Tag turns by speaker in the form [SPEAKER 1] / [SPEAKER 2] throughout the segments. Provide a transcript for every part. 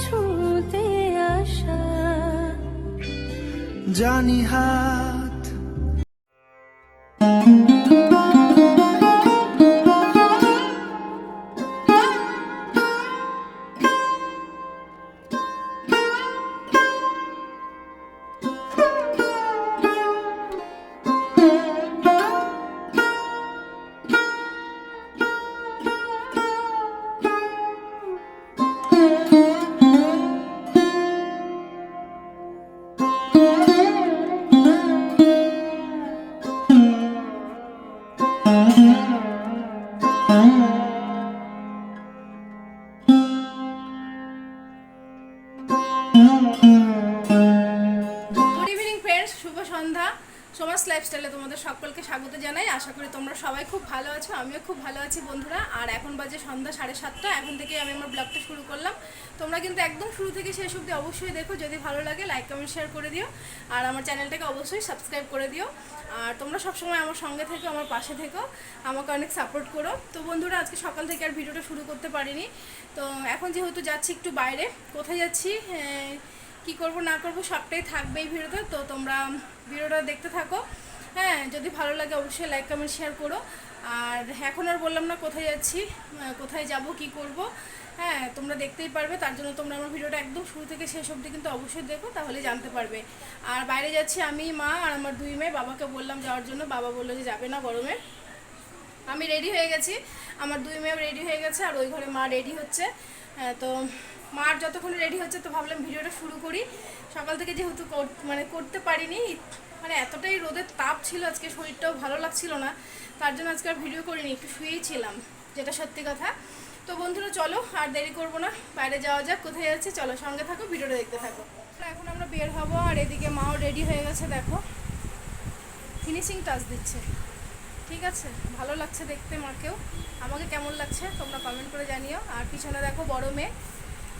[SPEAKER 1] ছুঁতে আসা
[SPEAKER 2] জানি হাত
[SPEAKER 3] সোমাস লাইফস্টাইলে তোমাদের সকলকে স্বাগত জানাই। আশা করি তোমরা সবাই খুব ভালো আছো, আমিও খুব ভালো আছি বন্ধুরা। আর এখন বাজে সন্ধ্যা 7:30। এখন থেকে আমি আমার ব্লগটা শুরু করলাম। তোমরা কিন্তু একদম শুরু থেকে শেষ অবধি অবশ্যই দেখো। যদি ভালো লাগে লাইক কমেন্ট শেয়ার করে দিও, আর আমার চ্যানেলটাকে অবশ্যই সাবস্ক্রাইব করে দিও। আর তোমরা সবসময় আমার সঙ্গে থেকো, আমার পাশে থেকো, আমাকে অনেক সাপোর্ট করো। তো বন্ধুরা, আজকে সকাল থেকে আর ভিডিওটা শুরু করতে পারিনি। তো এখন যেহেতু যাচ্ছি একটু বাইরে, কোথায় যাচ্ছি, কি করব না করব সবটাই থাকবে এই ভিডিওতে। তো তোমরা ভিডিওটা দেখতে থাকো। হ্যাঁ, যদি ভালো লাগে অবশ্যই লাইক কমেন্ট শেয়ার করো। আর এখন আর বললাম না কোথায় যাচ্ছি, কোথায় যাব, কি করব, হ্যাঁ তোমরা দেখতেই পারবে। তার জন্য তোমরা আমার ভিডিওটা একদম শুরু থেকে শেষ অবধি কিন্তু অবশ্যই দেখো, তাহলে জানতে পারবে। আর বাইরে যাচ্ছি আমি, মা আর আমার 2 মেয়ে। বাবাকে বললাম যাওয়ার জন্য, বাবা বললো যে যাবে না গরমে। আমি রেডি হয়ে গেছি, আমার 2 মেয়েও রেডি হয়ে গেছে, আর ওই ঘরে মা রেডি হচ্ছে। তো মার যতক্ষণ রেডি হচ্ছে, তো ভাবলাম ভিডিওটা শুরু করি। সকাল থেকে যেহেতু করতে পারিনি, মানে এতটাই রোদের তাপ ছিল আজকে, শরীরটাও ভালো লাগছিল না, তার জন্য আজকে আর ভিডিও করিনি, একটু শুয়েই ছিলাম, যেটা সত্যি কথা। তো বন্ধুরা চলো আর দেরি করব না, বাইরে যাওয়া যাক। কোথায় যাচ্ছে চলো, সঙ্গে থাকো, ভিডিওটা দেখতে থাকো। এখন আমরা বের হবো, আর এদিকে মাও রেডি হয়ে গেছে, দেখো ফিনিশিং টাচ দিচ্ছে। ঠিক আছে, ভালো লাগছে দেখতে মাকেও। আমাকে কেমন লাগছে তোমরা কমেন্ট করে জানিও। আর পিছনে দেখো বড় মেয়ে।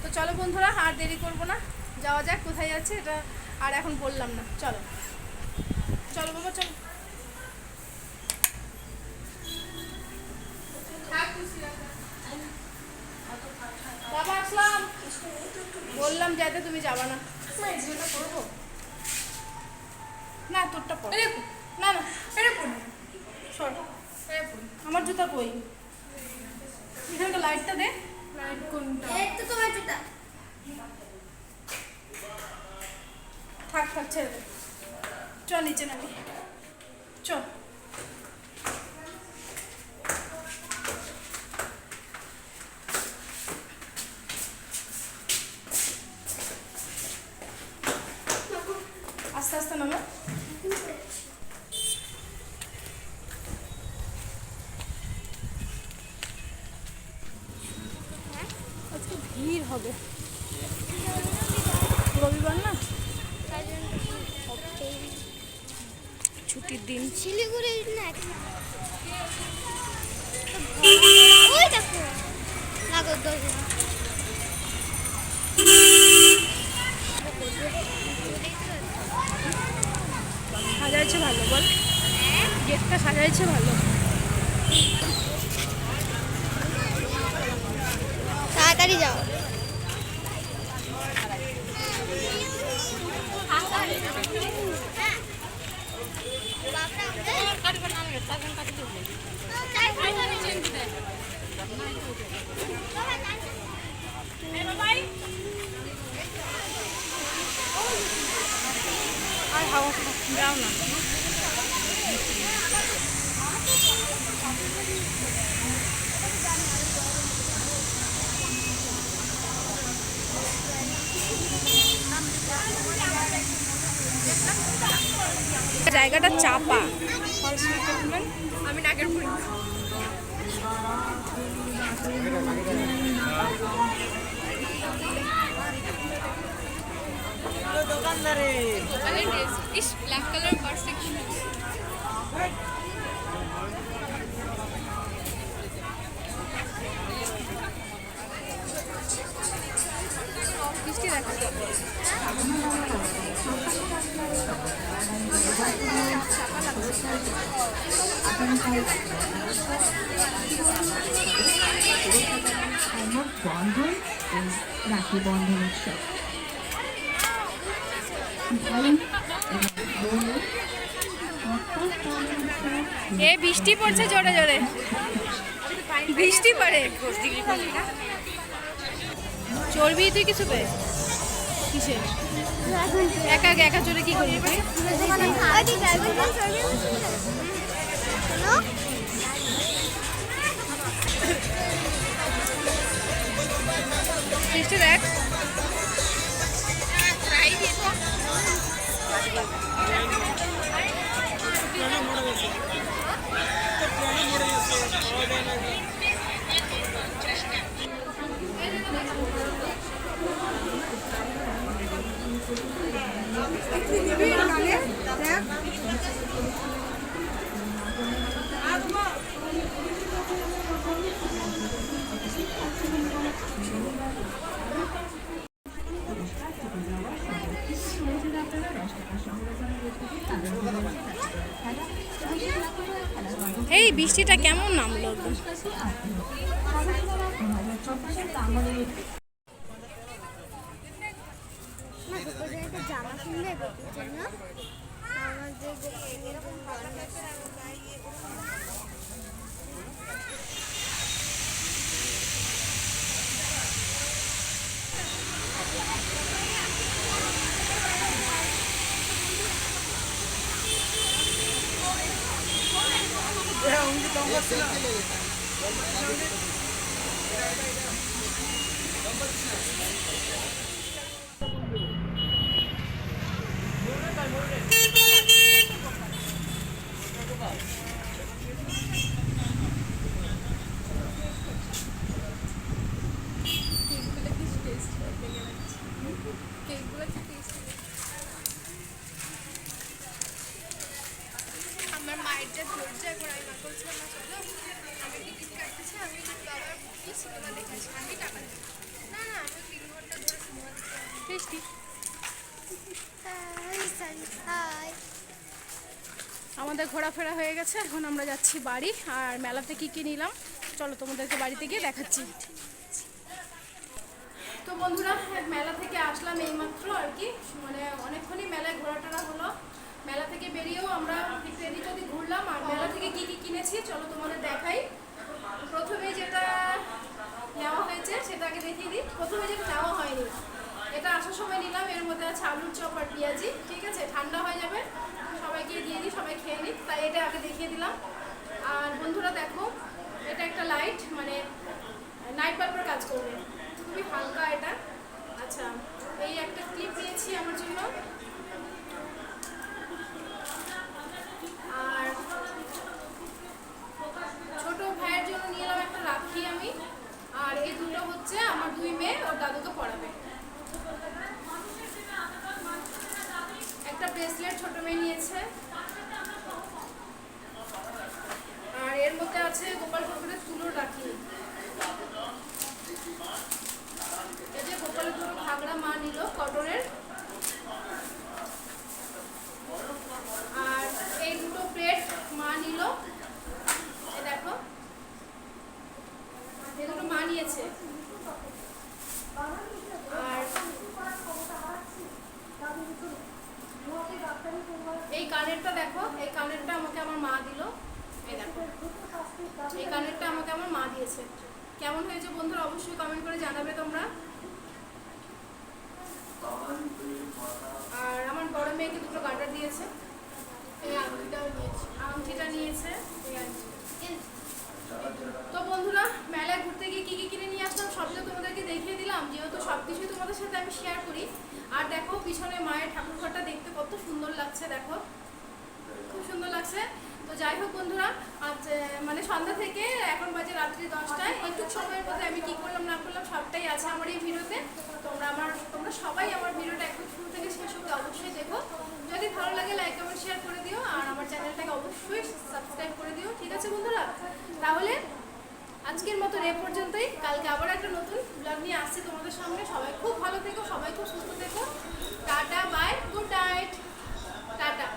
[SPEAKER 3] তো চলো বন্ধুরা, আর দেরি করব না, যাওয়া যাক। কোথায় যাচ্ছে এটা আর এখন বললাম না, চলো চলো বাবা চলো। বাবা আসলাম, বললাম যাতে তুমি যাবা না। করবো না, তোরটা পর না, না সর, আমার জুতা কই, এখানটা লাইটটা দে। লাইট কোনটা? তোমার জুতা থাক থাক, ছেড়ে দে। চ নিচে নামি, চ। আস্তে আস্তে নামো। আজকে ভিড় হবে, রবিবার না, ছুটির দিন।
[SPEAKER 4] শিলিগুড়ি না,
[SPEAKER 3] সাজাইছে ভালো, বল গেটটা সাজাইছে ভালো।
[SPEAKER 4] তাড়াতাড়ি যাও।
[SPEAKER 3] আর হাওয়া যাও না। জায়গাটা চাপা, আমি নাগের পুরি।
[SPEAKER 2] দোকানদারে
[SPEAKER 3] black colour purse section.
[SPEAKER 5] Rakhi Bandhan উৎসব। ভাই এবং বোনের অর্থাৎ বন্ধন উৎসব
[SPEAKER 3] এ বৃষ্টি পড়ছে জোরে জোরে, বৃষ্টি পড়ে। চর্বি তুই কিছু পে কিসে একা একা চলে কি করবি তুই? বৃষ্টি দেখ এই বৃষ্টিটা কেমন নামলো একদম।
[SPEAKER 4] জামা কিনলে জন্য আমাদের আমার মায়ের যে ধৈর্য এখন আমি মা বলছিলাম না চলো আমি টিকিট কাটতেছি, আমি বাবার কি সিনেমা দেখেছি আমি টাকা দেবো না না আমি 3 ঘন্টা ধরে সিনেমা দেখতে।
[SPEAKER 3] আমাদের ঘোরাফেরা হয়ে গেছে, এখন আমরা যাচ্ছি বাড়ি। আর মেলাতে কি কি নিলাম চলো তোমাদেরকে বাড়িতে গিয়ে দেখাচ্ছি। তো বন্ধুরা মেলা থেকে আসলাম এইমাত্র আর কি, মানে অনেকক্ষণই মেলায় ঘোরাটোরা হলো। মেলা থেকে বেরিয়েও আমরা একটু এদিক ওদিক ঘুরলাম। আর মেলা থেকে কি কি কিনেছি চলো তোমাদের দেখাই। প্রথমে যেটা নেওয়া হয়েছে সেটা আগে দেখিয়ে দিই। প্রথমে যেটা নেওয়া হয়নি এটা আসার সময় নিলাম, এর মধ্যে আছে আলুর চপ আর পেঁয়াজি, ঠিক আছে ঠান্ডা হয়ে যাবে, সবাইকে দিয়ে দিই সবাই খেয়ে নিই, তাই এটা আগে দেখিয়ে দিলাম। আর বন্ধুরা দেখো এটা একটা লাইট, মানে নাইট বাল্বের কাজ করবে, খুবই হালকা এটা। আচ্ছা এই একটা ক্লিপ নিয়েছি আমার জন্য। আর ছোট ভাইয়ের জন্য নিয়ে এলাম একটা রাখি আমি। আর এই দুটো হচ্ছে আমার 2 মেয়ে ওর দাদুকে পড়াবে। একটা ব্রেসলেট ছোট মেয়ে নিয়েছে। আর এর মধ্যে আছে গোপাল ঠাকুরের চুলোর রাখি। এই যে গোপাল ঠাকুর ঘাগড়া মা নিল কটনের। আর এই দুটো প্লেট মা নিল, এই দেখো এই দুটো মা নিয়েছে। আর এই কানেরটা দেখো, এই কানেরটা আমাকে আমার মা দিল, এই দেখো এই কানেরটা আমাকে আমার মা দিয়েছে। কেমন হয়েছে বন্ধুরা অবশ্যই কমেন্ট করে জানাবে তোমরা। আর আমার বড় মেয়েকে দুটো গার্ডার দিয়েছে, এই আংটিটা নিয়েছে এই আংটি। তো বন্ধুরা মেলায় ঘুরতে গিয়ে কি কি কিনে নিয়ে আসলাম সব তো তোমাদেরকে দেখিয়ে দিলাম, যেহেতু সব কিছুই তোমাদের সাথে আমি শেয়ার করি। আর দেখো পিছনে মায়ের ঠাকুরঘরটা দেখতে কত সুন্দর লাগছে, দেখো খুব সুন্দর লাগছে। তো যাই হোক বন্ধুরা আজ মানে সন্ধ্যা থেকে এখন বাজে রাত্রি 10টায়, একটু সময়ের মধ্যে আমি কি করলাম না করলাম সবটাই আছে আমার এই ভিডিওতে। তোমরা সবাই আমার ভিডিওটা একদম শুরু থেকে শেষ অবধি অবশ্যই দেখো। যদি ভালো লাগে লাইক কমেন্ট শেয়ার করে দিও, আর আমার চ্যানেলটাকে অবশ্যই সাবস্ক্রাইব করে দিও, ঠিক আছে বন্ধুরা। তাহলে আজকের মতো এ পর্যন্তই, কালকে আবার একটা নতুন ব্লগ নিয়ে আসছি তোমাদের সামনে। সবাই খুব ভালো থেকো, সবাই খুব সুস্থ থেকো। Tata bye, good night, tata.